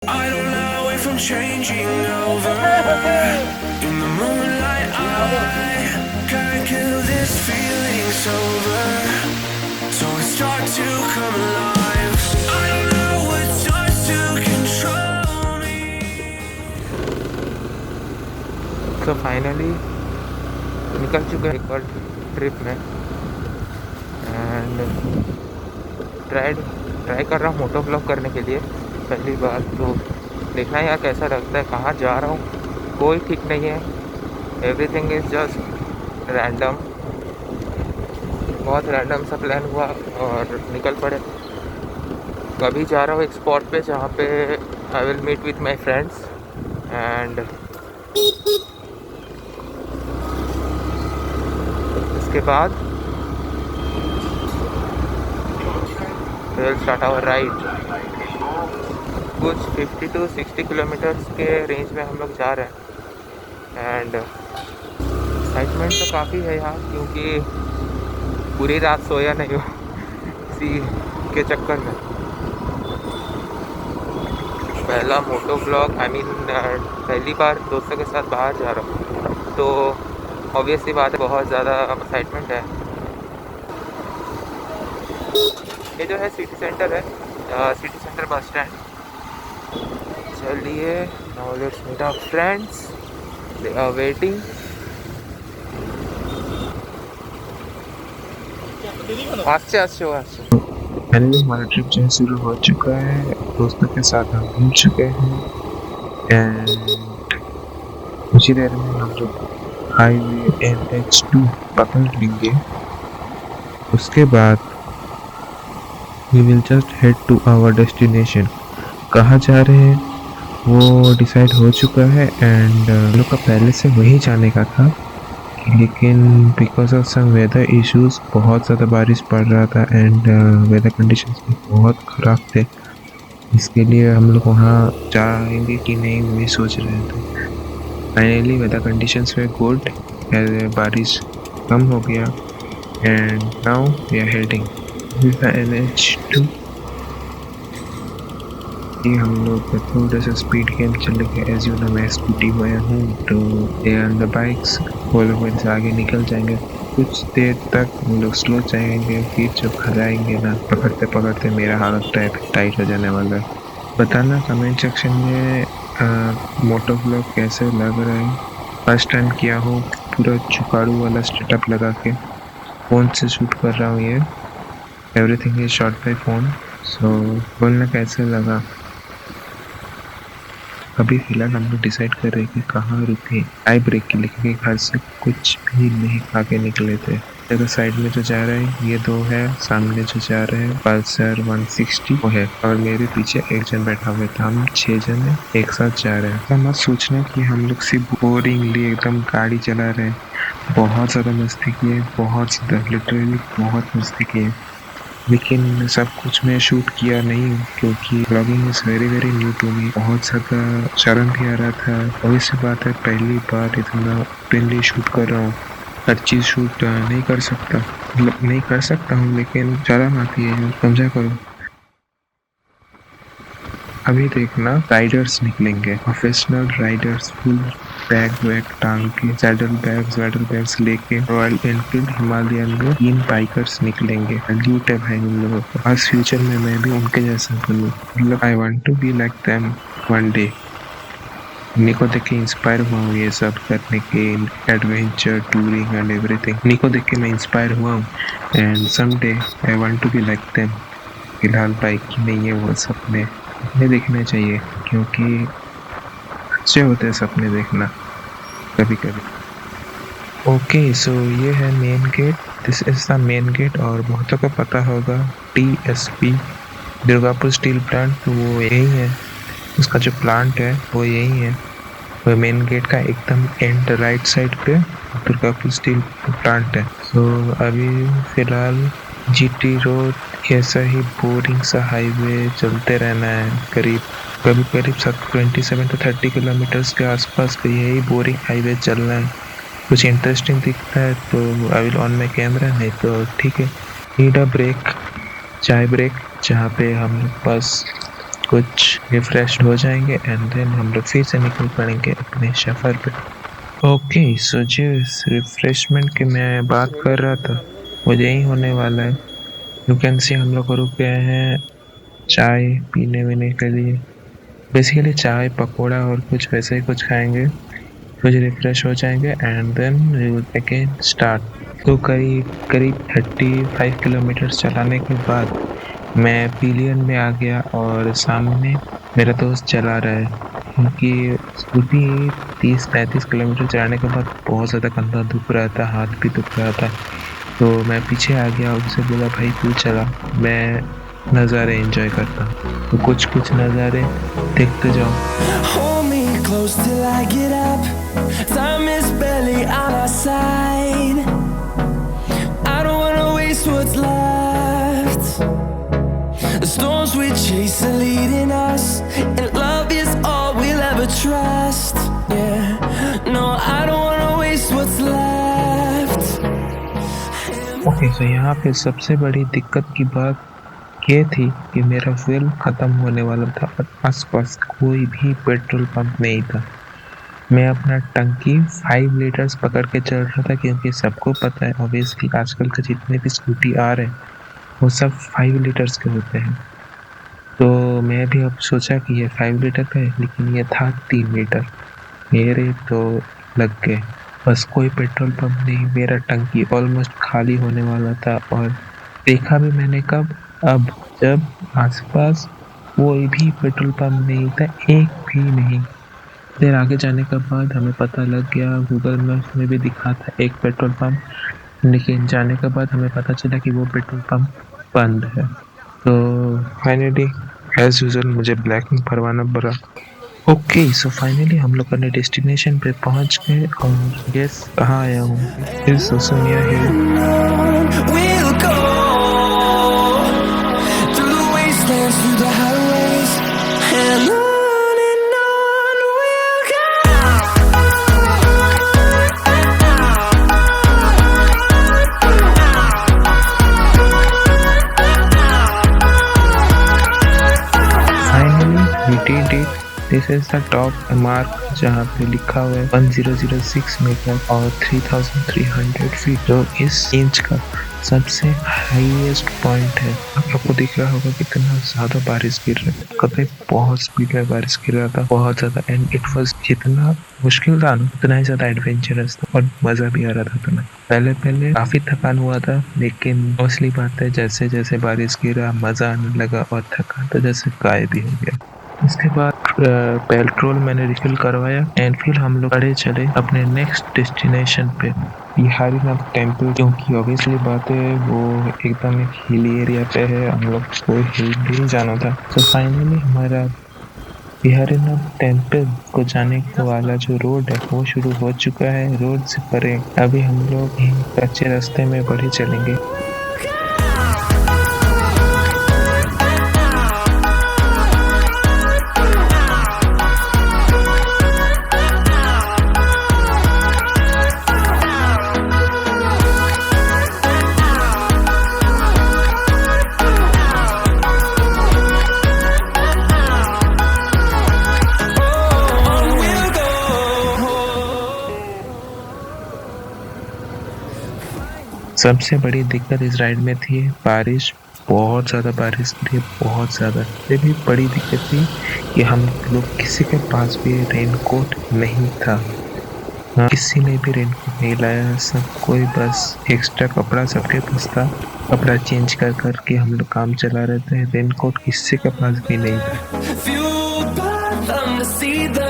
I don't know if I'm changing over. In the moonlight, I can't kill this feeling sober. So I start to come alive. I don't know what starts to control me. तो finally निकल चुके हैं एक और trip में and try कर रहा हूँ मोटो ब्लॉग करने के लिए पहली बार। तो देखना यार कैसा लगता है, कहाँ जा रहा हूँ कोई ठीक नहीं है, एवरीथिंग इज़ जस्ट रैंडम। बहुत रैंडम सा प्लान हुआ और निकल पड़े। तो अभी जा रहा हूँ एक स्पॉट पे जहाँ पे I will meet with my friends and उसके बाद विल स्टार्ट आवर राइड। कुछ 50 to 60 किलोमीटर्स के रेंज में हम लोग जा रहे हैं एंड एक्साइटमेंट तो काफ़ी है यहाँ, क्योंकि पूरी रात सोया नहीं हो इसी के चक्कर में। पहला मोटो ब्लॉग पहली बार दोस्तों के साथ बाहर जा रहा हूँ, तो ऑब्वियसली बात है बहुत ज़्यादा एक्साइटमेंट है। ये जो है सिटी सेंटर है, सिटी सेंटर बस स्टैंड। चलिए now let's meet our friends, they are waiting. आस्ते आस्ते हो आस्ते। फाइनली हमारा ट्रिप जो है शुरू हो चुका है, दोस्तों के साथ हम मिल चुके हैं एंड कुछ ही देर में हम लोग हाईवे NH2 पकड़ लेंगे। उसके बाद we will just head to our destination। कहाँ जा रहे हैं वो डिसाइड हो चुका है एंड हम लोग का पहले से वही जाने का था, लेकिन because of some weather issues बहुत ज़्यादा बारिश पड़ रहा था एंड वेदर कंडीशंस भी बहुत ख़राब थे। इसके लिए हम लोग वहाँ जाएंगे कि नहीं वही सोच रहे थे। Finally weather conditions were good, बारिश कम हो गया and now we are heading NH2। ये हम लोग थोड़ा सा स्पीड गेम चल गए। एज यू नो मैं स्कूटी में हूँ तो द बाइक्स फॉलो मेरे से आगे निकल जाएंगे। कुछ देर तक हम लोग स्लो जाएंगे, फिर जब भगाएंगे ना पकड़ते पकड़ते मेरा हालत टाइट हो जाने वाला है। बताना कमेंट सेक्शन में मोटो ब्लॉग कैसे लग रहा है। फर्स्ट टाइम किया हो, पूरा जुगाड़ू वाला सेटअप लगा के फ़ोन से शूट कर रहा हूँ। ये everything is shot by phone. So बोलना कैसे लगा। अभी फिलहाल हम लोग डिसाइड कर रहे हैं कि कहाँ रुके। आई ब्रेक के लिए, क्योंकि घर से कुछ भी नहीं खा के निकले थे। इधर साइड में जो जा रहे हैं ये दो है, सामने जो जा रहे हैं पल्सर 160 वो है और मेरे पीछे एक जन बैठा हुआ था। हम 6 जन एक साथ जा रहे हैं। तो मत सोचना कि हम लोग सिर्फ बोरिंगली एकदम गाड़ी चला रहे हैं। बहुत ज़्यादा मस्ती किए, बहुत ज़्यादा, लिटरली बहुत मस्ती किए, लेकिन सब कुछ मैं शूट किया नहीं क्योंकि blogging is very very new to me. बहुत ज़्यादा शर्म भी आ रहा था। ऑब्वियस सी बात है, पहली बार इतना ओपनली शूट कर रहा हूँ। हर चीज़ शूट नहीं कर सकता, मतलब नहीं कर सकता हूँ, लेकिन शर्म आती है, समझा करो। अभी देखना राइडर्स निकलेंगे, प्रोफेशनल राइडर्स, फुल बैग वैग टांग के, सैडल बैग्स लेके रॉयल एनफील्ड हिमालयन में 3 बाइकर्स निकलेंगे। सैल्यूट है भाई उन लोगों को। आज फ्यूचर में मैं भी उनके जैसा बनूं, मतलब I want to be like them one day. उन्हीं को देख के इंस्पायर हुआ हूँ ये सब करने के, एडवेंचर टूरिंग एंड एवरीथिंग। उन्हीं को देख के मैं इंस्पायर हुआ हूँ and someday I want to be like them. फिलहाल बाइक की नहीं है वो सपने देखने चाहिए, क्योंकि अच्छे होते हैं सपने देखना कभी कभी। ओके सो ये है main gate, this is the main gate. और बहुतों को पता होगा TSP दुर्गापुर स्टील प्लांट, तो वो यही है, उसका जो प्लांट है वो यही है। वो मेन गेट का एकदम एंड राइट साइड पे दुर्गापुर स्टील प्लांट है। तो अभी फिलहाल GT रोड ऐसा ही बोरिंग सा हाईवे चलते रहना है, करीब 27 to 30 किलोमीटर्स के आसपास का यही बोरिंग हाईवे चलना है। कुछ इंटरेस्टिंग दिखता है तो I will on my camera, नहीं तो ठीक है। नीड अ ब्रेक, चाय ब्रेक, जहाँ पे हम बस कुछ रिफ्रेश हो जाएंगे एंड देन हम लोग फिर से निकल पड़ेंगे अपने सफ़र पे। ओके सो जिस रिफ्रेशमेंट की मैं बात कर रहा था वो यही होने वाला है। यू कैन सी हम लोग रुक गए हैं चाय पीने वीने के लिए। बेसिकली चाय पकौड़ा और कुछ वैसे ही कुछ खाएंगे, कुछ रिफ्रेश हो जाएंगे and then we will again start. तो करीब करीब 35 किलोमीटर चलाने के बाद मैं पिलियन में आ गया और सामने मेरा दोस्त चला रहा है क्योंकि स्कूटी 30-35 किलोमीटर चलाने के बाद बहुत ज़्यादा कंधा दुख रहा था, हाथ भी दुख रहा था। तो मैं पीछे आ गया और उसे बोला भाई तू चला, मैं नज़ारे एंजॉय करता हूँ। तो कुछ कुछ नज़ारे देखते जाओ। Hold me close till I get up. Time is barely on our side. I don't wanna waste what's left. The storms we chase are leading us, and love is all we'll ever trust. Yeah, no, I don't wanna waste what's left. Okay so यहाँ पे सबसे बड़ी दिक्कत की बात ये थी कि मेरा फ्यूल ख़त्म होने वाला था और आसपास कोई भी पेट्रोल पंप नहीं था। मैं अपना टंकी 5 लीटर्स पकड़ के चल रहा था क्योंकि सबको पता है ऑब्वियसली आजकल के जितने भी स्कूटी आ रहे हैं वो सब 5 लीटर्स के होते हैं। तो मैं भी अब सोचा कि ये 5 लीटर का है लेकिन ये था 3 लीटर। मेरे तो लग गए, बस कोई पेट्रोल पंप नहीं, मेरा टंकी ऑलमोस्ट खाली होने वाला था। और देखा भी मैंने कब, अब जब आसपास कोई भी पेट्रोल पंप नहीं था, एक भी नहीं। फिर आगे जाने के बाद हमें पता लग गया, गूगल मैप्स में भी दिखा था एक पेट्रोल पंप, लेकिन जाने के बाद हमें पता चला कि वो पेट्रोल पंप बंद है। तो फाइनली एज यूजुअल मुझे ब्लैक में भरवाना पड़ा। ओके सो फाइनली हम लोग अपने डेस्टिनेशन पे पहुंच गए और गेस कहाँ आया हूँ, फिर सोसुनिया हिल। We'll go through the wastelands, through the highways, and on we'll go. Finally we did it. This is the top mark जहाँ पे लिखा हुआ है 1006 मीटर और 3300 फीट, जो इस इंच का सबसे हाईएस्ट पॉइंट है। आपको दिख रहा होगा कितना ज़्यादा बारिश गिर रहा है, कभी बहुत स्पीड में बारिश गिर रहा था, बहुत ज़्यादा। एंड इट वाज जितना मुश्किल था ना उतना ही ज़्यादा एडवेंचरस था और मज़ा भी आ रहा था। तुम्हें पहले पहले काफ़ी थकान हुआ था, लेकिन मोस्टली बात है जैसे जैसे बारिश गिरा मज़ा आने लगा और थकान तो जैसे गायब ही हो गया। इसके बाद पेट्रोल मैंने रिफिल करवाया एंड फिर हम लोग बढ़े चले अपने नेक्स्ट डेस्टिनेशन पे, बिहारीनाथ टेम्पल। क्योंकि ऑब्वियसली बात है वो एकदम एक हिली एरिया पे है, हम लोग को हिल भी जाना था। तो फाइनली हमारा बिहारीनाथ टेम्पल को जाने को वाला जो रोड है वो शुरू हो चुका है। रोड से परे अभी हम लोग कच्चे रास्ते में बढ़े चलेंगे। सबसे बड़ी दिक्कत इस राइड में थी बारिश, बहुत ज़्यादा बारिश थी, बहुत ज़्यादा। ये भी बड़ी दिक्कत थी कि हम लोग किसी के पास भी रेनकोट नहीं था, किसी ने भी रेनकोट नहीं लाया। सब कोई बस एक्स्ट्रा कपड़ा सबके पास था, कपड़ा चेंज कर करके हम लोग काम चला रहे थे। रेनकोट किसी के पास भी नहीं था। Fueled by them to see the